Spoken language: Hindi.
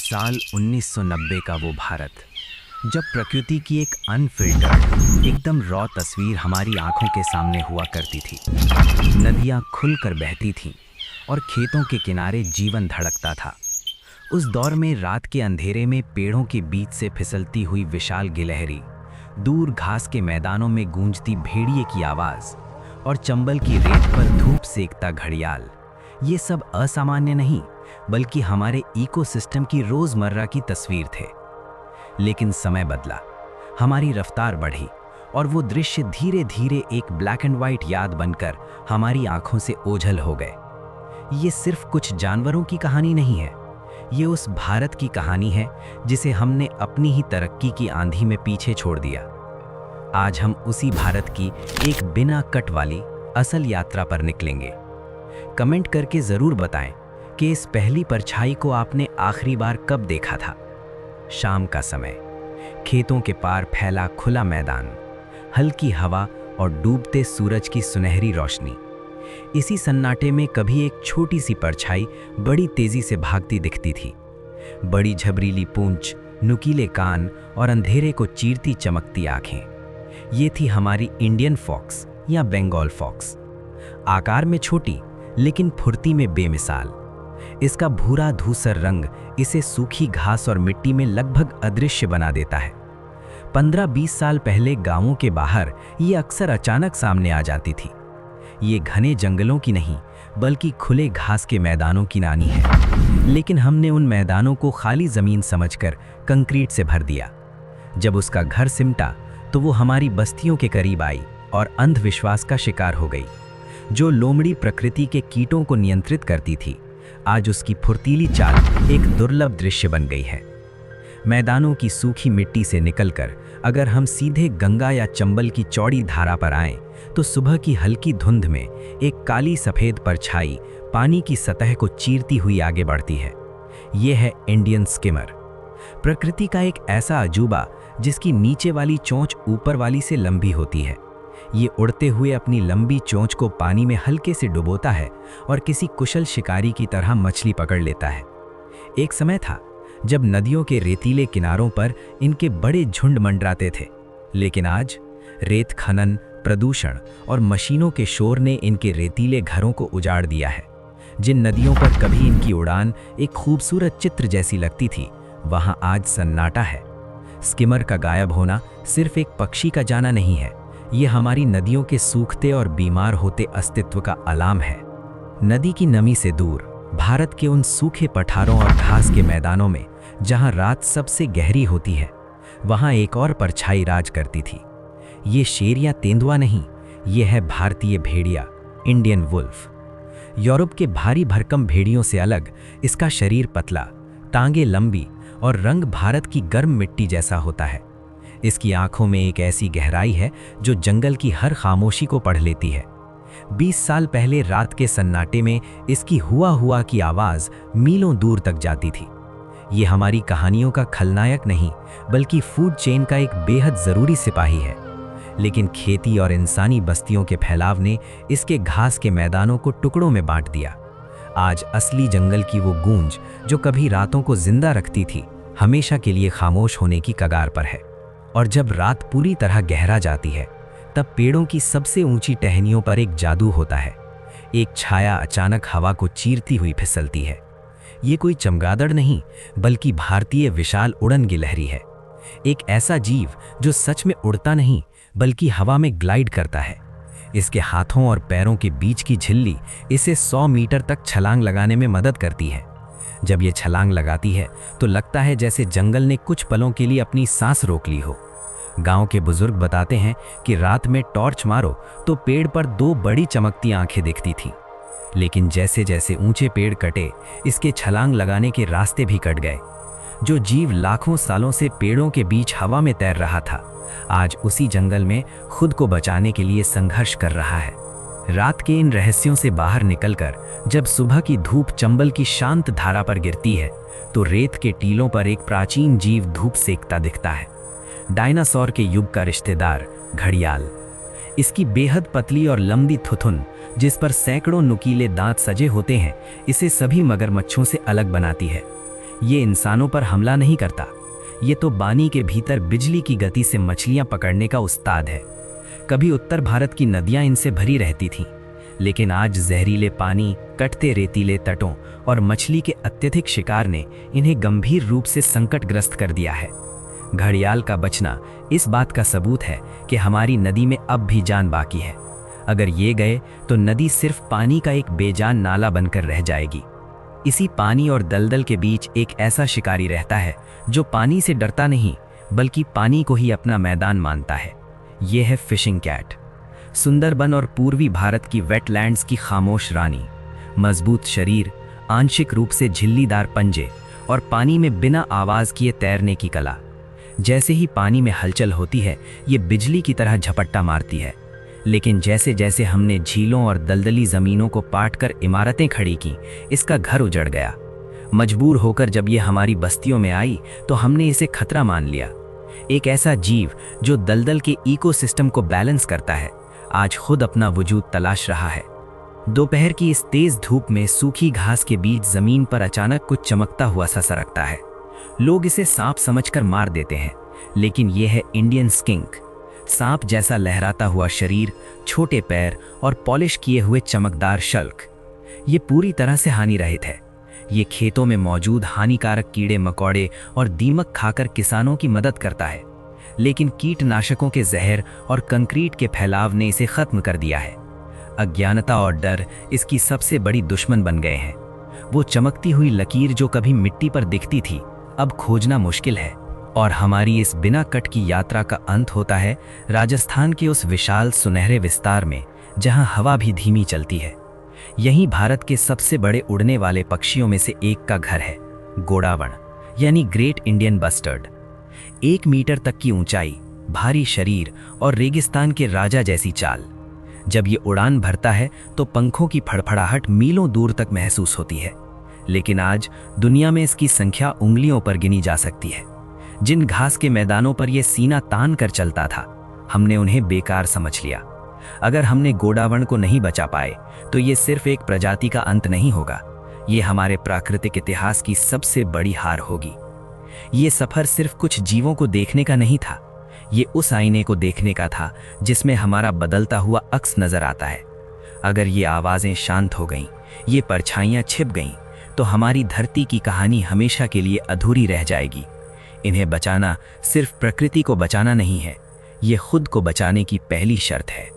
साल 1990 का वो भारत, जब प्रकृति की एक अनफिल्टर्ड, एकदम रॉ तस्वीर हमारी आंखों के सामने हुआ करती थी। नदियां खुलकर बहती थीं और खेतों के किनारे जीवन धड़कता था। उस दौर में रात के अंधेरे में पेड़ों के बीच से फिसलती हुई विशाल गिलहरी, दूर घास के मैदानों में गूंजती भेड़िए की आवाज़ और चंबल की रेत पर धूप सेकता घड़ियाल, ये सब असामान्य नहीं बल्कि हमारे इकोसिस्टम की रोज़मर्रा की तस्वीर थे। लेकिन समय बदला, हमारी रफ्तार बढ़ी और वो दृश्य धीरे धीरे एक ब्लैक एंड वाइट याद बनकर हमारी आंखों से ओझल हो गए। ये सिर्फ कुछ जानवरों की कहानी नहीं है, ये उस भारत की कहानी है जिसे हमने अपनी ही तरक्की की आंधी में पीछे छोड़ दिया। आज हम उसी भारत की एक बिना कट वाली असल यात्रा पर निकलेंगे। कमेंट करके ज़रूर बताएं कि इस पहली परछाई को आपने आखिरी बार कब देखा था। शाम का समय, खेतों के पार फैला खुला मैदान, हल्की हवा और डूबते सूरज की सुनहरी रोशनी। इसी सन्नाटे में कभी एक छोटी सी परछाई बड़ी तेजी से भागती दिखती थी। बड़ी झबरीली पूंछ, नुकीले कान और अंधेरे को चीरती चमकती आंखें। ये थी हमारी इंडियन फॉक्स या बंगाल फॉक्स। आकार में छोटी लेकिन फुर्ती में बेमिसाल। इसका भूरा धूसर रंग इसे सूखी घास और मिट्टी में लगभग अदृश्य बना देता है। 15-20 साल पहले गांवों के बाहर ये अक्सर अचानक सामने आ जाती थी। ये घने जंगलों की नहीं बल्कि खुले घास के मैदानों की नानी है। लेकिन हमने उन मैदानों को खाली जमीन समझकर कंक्रीट से भर दिया। जब उसका घर सिमटा तो वो हमारी बस्तियों के करीब आई और अंधविश्वास का शिकार हो गई। जो लोमड़ी प्रकृति के कीटों को नियंत्रित करती थी, आज उसकी फुर्तीली चाल एक दुर्लभ दृश्य बन गई है। मैदानों की सूखी मिट्टी से निकलकर अगर हम सीधे गंगा या चंबल की चौड़ी धारा पर आएं, तो सुबह की हल्की धुंध में एक काली सफ़ेद परछाई पानी की सतह को चीरती हुई आगे बढ़ती है। ये है इंडियन स्किमर, प्रकृति का एक ऐसा अजूबा जिसकी नीचे वाली चोंच ऊपर वाली से लंबी होती है। ये उड़ते हुए अपनी लंबी चोंच को पानी में हल्के से डुबोता है और किसी कुशल शिकारी की तरह मछली पकड़ लेता है। एक समय था जब नदियों के रेतीले किनारों पर इनके बड़े झुंड मंडराते थे, लेकिन आज रेत खनन, प्रदूषण और मशीनों के शोर ने इनके रेतीले घरों को उजाड़ दिया है। जिन नदियों पर कभी इनकी उड़ान एक खूबसूरत चित्र जैसी लगती थी, वहां आज सन्नाटा है। स्किमर का गायब होना सिर्फ एक पक्षी का जाना नहीं है, ये हमारी नदियों के सूखते और बीमार होते अस्तित्व का अलार्म है। नदी की नमी से दूर, भारत के उन सूखे पठारों और घास के मैदानों में जहां रात सबसे गहरी होती है, वहां एक और परछाई राज करती थी। ये शेर या तेंदुआ नहीं, ये है भारतीय भेड़िया, इंडियन वुल्फ। यूरोप के भारी भरकम भेड़ियों से अलग इसका शरीर पतला, टांगे लंबी और रंग भारत की गर्म मिट्टी जैसा होता है। इसकी आंखों में एक ऐसी गहराई है जो जंगल की हर खामोशी को पढ़ लेती है। 20 साल पहले रात के सन्नाटे में इसकी हुआ की आवाज़ मीलों दूर तक जाती थी। ये हमारी कहानियों का खलनायक नहीं बल्कि फूड चेन का एक बेहद ज़रूरी सिपाही है। लेकिन खेती और इंसानी बस्तियों के फैलाव ने इसके घास के मैदानों को टुकड़ों में बांट दिया। आज असली जंगल की वो गूंज जो कभी रातों को जिंदा रखती थी, हमेशा के लिए खामोश होने की कगार पर है। और जब रात पूरी तरह गहरा जाती है, तब पेड़ों की सबसे ऊंची टहनियों पर एक जादू होता है। एक छाया अचानक हवा को चीरती हुई फिसलती है। ये कोई चमगादड़ नहीं बल्कि भारतीय विशाल उड़न गिलहरी है। एक ऐसा जीव जो सच में उड़ता नहीं बल्कि हवा में ग्लाइड करता है। इसके हाथों और पैरों के बीच की झिल्ली इसे 100 मीटर तक छलांग लगाने में मदद करती है। जब ये छलांग लगाती है तो लगता है जैसे जंगल ने कुछ पलों के लिए अपनी सांस रोक ली हो। गांव के बुजुर्ग बताते हैं कि रात में टॉर्च मारो तो पेड़ पर 2 बड़ी चमकती आंखें दिखती थीं। लेकिन जैसे जैसे ऊंचे पेड़ कटे, इसके छलांग लगाने के रास्ते भी कट गए। जो जीव लाखों सालों से पेड़ों के बीच हवा में तैर रहा था, आज उसी जंगल में खुद को बचाने के लिए संघर्ष कर रहा है। रात के इन रहस्यों से बाहर निकलकर जब सुबह की धूप चंबल की शांत धारा पर गिरती है, तो रेत के टीलों पर एक प्राचीन जीव धूप सेकता दिखता है। डायनासोर के युग का रिश्तेदार घड़ियाल। इसकी बेहद पतली और लंबी थुथुन, जिस पर सैकड़ों नुकीले दांत सजे होते हैं, इसे सभी मगरमच्छों से अलग बनाती है। ये इंसानों पर हमला नहीं करता, ये तो पानी के भीतर बिजली की गति से मछलियां पकड़ने का उस्ताद है। कभी उत्तर भारत की नदियां इनसे भरी रहती थीं, लेकिन आज जहरीले पानी, कटते रेतीले तटों और मछली के अत्यधिक शिकार ने इन्हें गंभीर रूप से संकटग्रस्त कर दिया है। घड़ियाल का बचना इस बात का सबूत है कि हमारी नदी में अब भी जान बाकी है। अगर ये गए तो नदी सिर्फ पानी का एक बेजान नाला बनकर रह जाएगी। इसी पानी और दलदल के बीच एक ऐसा शिकारी रहता है जो पानी से डरता नहीं, बल्कि पानी को ही अपना मैदान मानता है। ये है फिशिंग कैट, सुंदरबन और पूर्वी भारत की वेटलैंड्स की खामोश रानी। मजबूत शरीर, आंशिक रूप से झिल्लीदार पंजे और पानी में बिना आवाज किए तैरने की कला। जैसे ही पानी में हलचल होती है, ये बिजली की तरह झपट्टा मारती है। लेकिन जैसे जैसे हमने झीलों और दलदली जमीनों को पाट कर इमारतें खड़ी की, इसका घर उजड़ गया। मजबूर होकर जब ये हमारी बस्तियों में आई तो हमने इसे खतरा मान लिया। एक ऐसा जीव जो दलदल के इकोसिस्टम को बैलेंस करता है, आज खुद अपना वजूद तलाश रहा है। दोपहर की इस तेज धूप में सूखी घास के बीच जमीन पर अचानक कुछ चमकता हुआ सा सरकता है। लोग इसे सांप समझकर मार देते हैं, लेकिन यह है इंडियन स्किंक। सांप जैसा लहराता हुआ शरीर, छोटे पैर और पॉलिश किए हुए चमकदार शल्क। ये पूरी तरह से हानि रहित है। ये खेतों में मौजूद हानिकारक कीड़े मकोड़े और दीमक खाकर किसानों की मदद करता है, लेकिन कीटनाशकों के जहर और कंक्रीट के फैलाव ने इसे खत्म कर दिया है। अज्ञानता और डर इसकी सबसे बड़ी दुश्मन बन गए हैं। वो चमकती हुई लकीर जो कभी मिट्टी पर दिखती थी, अब खोजना मुश्किल है। और हमारी इस बिना कट की यात्रा का अंत होता है राजस्थान के उस विशाल सुनहरे विस्तार में, जहां हवा भी धीमी चलती है। यहीं भारत के सबसे बड़े उड़ने वाले पक्षियों में से एक का घर है, गोडावण यानी ग्रेट इंडियन बस्टर्ड। 1 मीटर तक की ऊंचाई, भारी शरीर और रेगिस्तान के राजा जैसी चाल। जब ये उड़ान भरता है तो पंखों की फड़फड़ाहट मीलों दूर तक महसूस होती है। लेकिन आज दुनिया में इसकी संख्या उंगलियों पर गिनी जा सकती है। जिन घास के मैदानों पर यह सीना तान कर चलता था, हमने उन्हें बेकार समझ लिया। अगर हमने गोडावण को नहीं बचा पाए तो ये सिर्फ एक प्रजाति का अंत नहीं होगा, ये हमारे प्राकृतिक इतिहास की सबसे बड़ी हार होगी। ये सफर सिर्फ कुछ जीवों को देखने का नहीं था, ये उस आईने को देखने का था जिसमें हमारा बदलता हुआ अक्स नजर आता है। अगर ये आवाजें शांत हो गईं, ये परछाइयां छिप गईं, तो हमारी धरती की कहानी हमेशा के लिए अधूरी रह जाएगी। इन्हें बचाना सिर्फ प्रकृति को बचाना नहीं है, ये खुद को बचाने की पहली शर्त है।